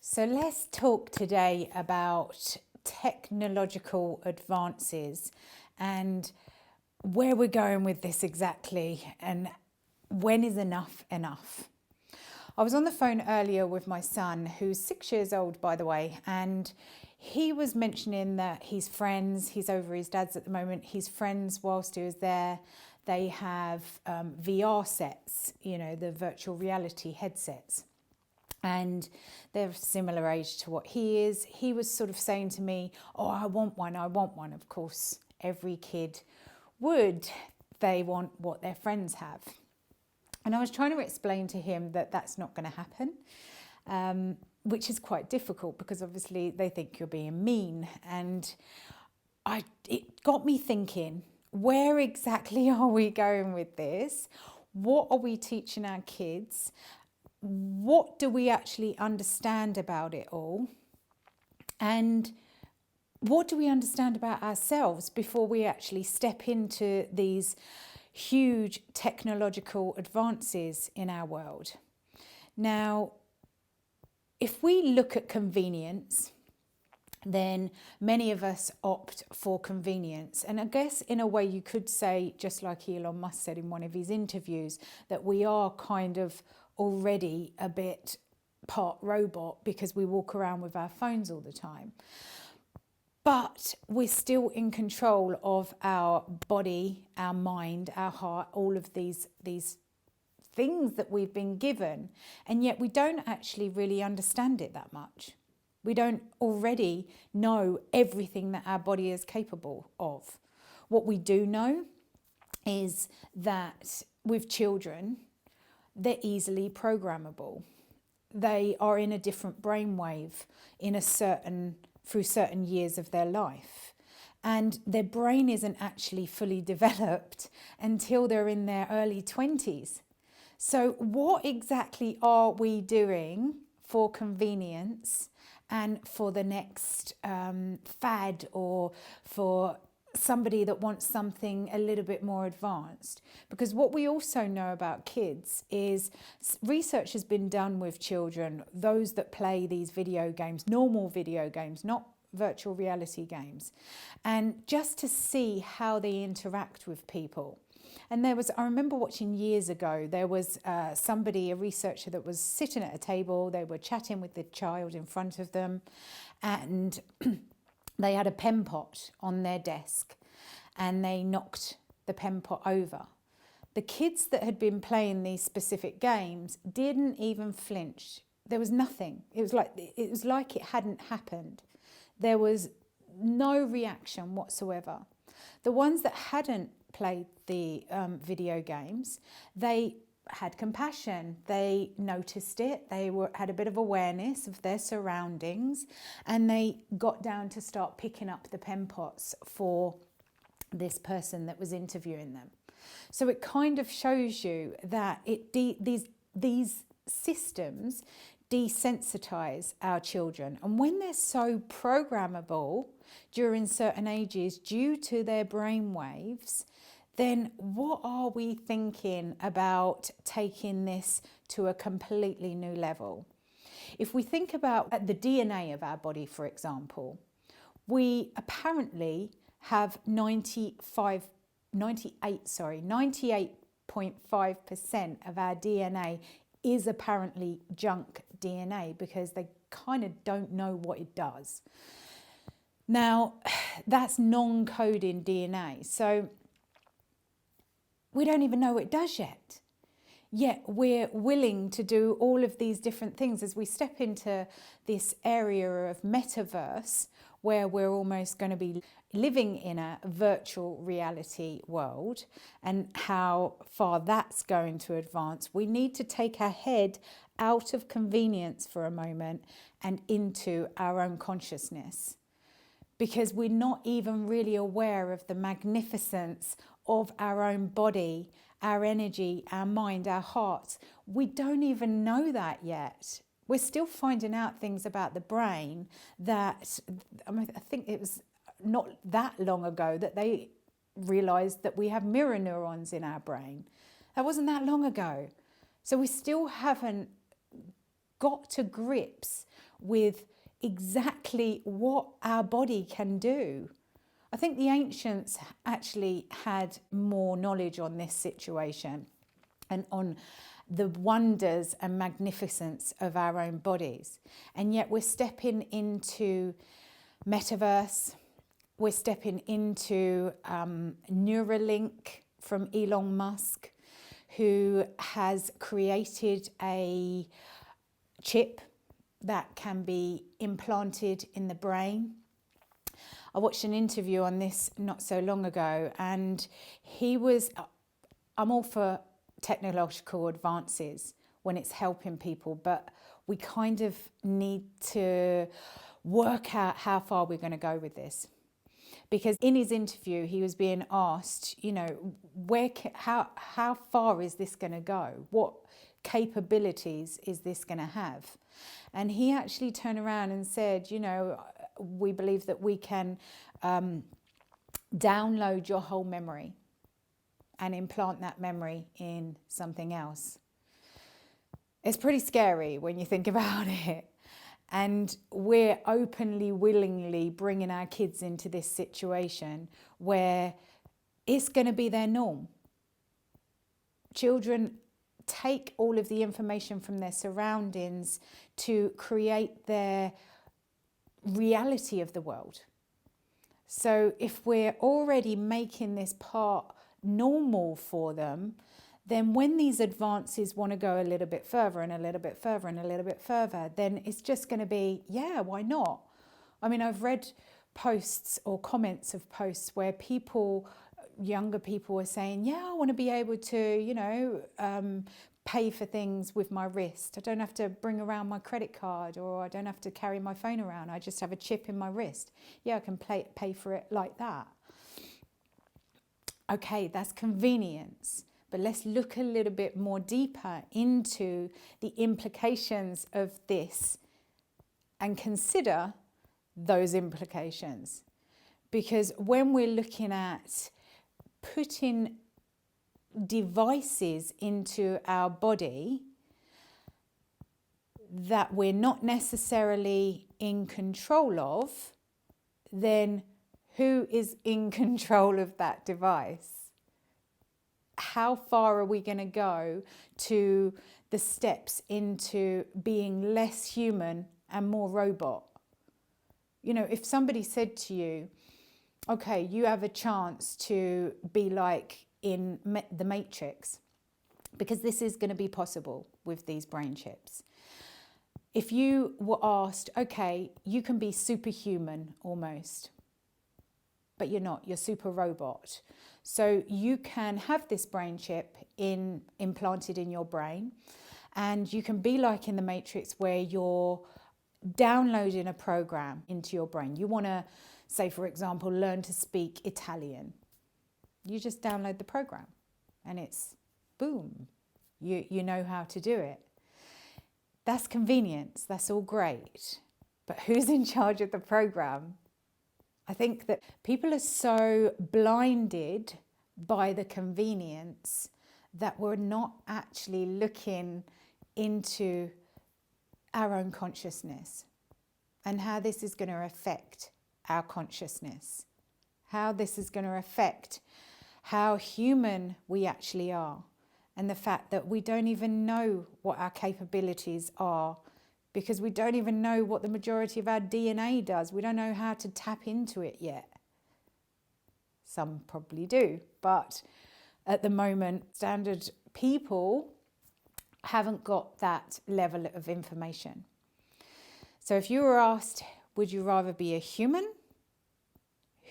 So let's talk today about technological advances and where we're going with this exactly, and when is enough enough. I was on the phone earlier with my son, who's 6 years old, by the way, and he was mentioning that his friends, he's over his dad's at the moment, his friends, whilst he was there, they have VR sets, the virtual reality headsets. And they're a similar age to what he is. He was sort of saying to me, oh, I want one. Of course, every kid would. They want what their friends have. And I was trying to explain to him that that's not going to happen, which is quite difficult because obviously they think you're being mean. And it got me thinking, where exactly are we going with this? What are we teaching our kids? What do we actually understand about it all? And what do we understand about ourselves before we actually step into these huge technological advances in our world? Now, if we look at convenience, then many of us opt for convenience. And I guess in a way you could say, just like Elon Musk said in one of his interviews, that we are kind of already a bit part robot because we walk around with our phones all the time. But we're still in control of our body, our mind, our heart, all of these things that we've been given, and yet we don't actually really understand it that much. We don't already know everything that our body is capable of. What we do know is that with children, they're easily programmable. They are in a different brainwave through certain years of their life. And their brain isn't actually fully developed until they're in their early 20s. So what exactly are we doing for convenience and for the next fad, or for somebody that wants something a little bit more advanced? Because what we also know about kids is research has been done with children, those that play these video games, normal video games, not virtual reality games, and just to see how they interact with people. And I remember watching years ago, there was a researcher that was sitting at a table, they were chatting with the child in front of them, and they had a pen pot on their desk and they knocked the pen pot over. The kids that had been playing these specific games didn't even flinch. There was nothing. It was like it hadn't happened. There was no reaction whatsoever. The ones that hadn't played the video games, they had compassion, they noticed it, they had a bit of awareness of their surroundings, and they got down to start picking up the pen pots for this person that was interviewing them. So it kind of shows you that these systems desensitize our children, and when they're so programmable during certain ages due to their brain waves, then what are we thinking about taking this to a completely new level? If we think about the DNA of our body, for example, we apparently have 98.5% of our DNA is apparently junk DNA, because they kind of don't know what it does. Now, that's non-coding DNA. So we don't even know what it does yet. Yet we're willing to do all of these different things as we step into this area of Metaverse, where we're almost going to be living in a virtual reality world, and how far that's going to advance. We need to take our head out of convenience for a moment and into our own consciousness, because we're not even really aware of the magnificence of our own body, our energy, our mind, our heart. We don't even know that yet. We're still finding out things about the brain that, I think it was not that long ago that they realized that we have mirror neurons in our brain. That wasn't that long ago. So we still haven't got to grips with exactly what our body can do. I think the ancients actually had more knowledge on this situation and on the wonders and magnificence of our own bodies. And yet we're stepping into Metaverse, we're stepping into Neuralink from Elon Musk, who has created a chip that can be implanted in the brain. I watched an interview on this not so long ago, and I'm all for technological advances when it's helping people, but we kind of need to work out how far we're going to go with this. Because in his interview, he was being asked, how far is this going to go? What capabilities is this going to have? And he actually turned around and said, we believe that we can download your whole memory and implant that memory in something else. It's pretty scary when you think about it. And we're openly, willingly bringing our kids into this situation where it's going to be their norm. Children take all of the information from their surroundings to create their reality of the world. So if we're already making this part normal for them, then when these advances want to go a little bit further and a little bit further and a little bit further, then it's just going to be, yeah, why not? I mean, I've read posts or comments of posts where younger people are saying, yeah, I want to be able to, pay for things with my wrist. I don't have to bring around my credit card, or I don't have to carry my phone around. I just have a chip in my wrist. Yeah, I can pay for it like that. Okay, that's convenience. But let's look a little bit more deeper into the implications of this and consider those implications. Because when we're looking at putting devices into our body that we're not necessarily in control of, then who is in control of that device? How far are we going to go to the steps into being less human and more robot? If somebody said to you, okay, you have a chance to be like in the Matrix, because this is going to be possible with these brain chips. If you were asked, okay, you can be superhuman almost, but you're not, you're super robot. So you can have this brain chip implanted in your brain, and you can be like in the Matrix where you're downloading a program into your brain. You want to, say for example, learn to speak Italian. You just download the program and it's boom, you know how to do it. That's convenience, that's all great. But who's in charge of the program? I think that people are so blinded by the convenience that we're not actually looking into our own consciousness and how this is going to affect our consciousness, how this is going to affect how human we actually are, and the fact that we don't even know what our capabilities are, because we don't even know what the majority of our DNA does. We don't know how to tap into it yet. Some probably do, but at the moment, standard people haven't got that level of information. So if you were asked, would you rather be a human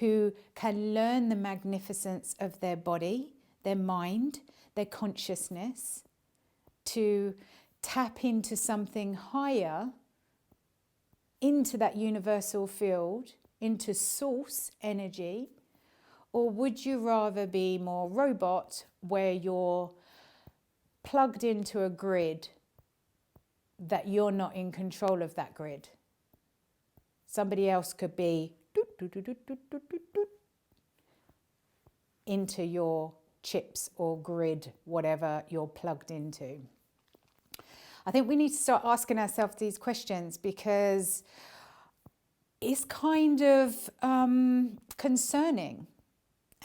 who can learn the magnificence of their body, their mind, their consciousness, to tap into something higher, into that universal field, into source energy? Or would you rather be more robot, where you're plugged into a grid that you're not in control of that grid? Somebody else could be into your chips or grid, whatever you're plugged into. I think we need to start asking ourselves these questions, because it's kind of concerning.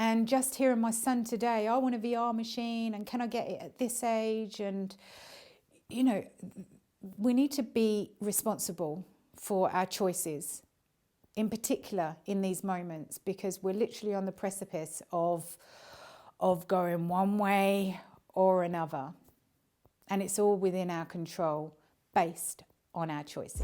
And just hearing my son today, I want a VR machine, and can I get it at this age? And, you know, we need to be responsible for our choices, in particular in these moments, because we're literally on the precipice of going one way or another. And it's all within our control, based on our choices.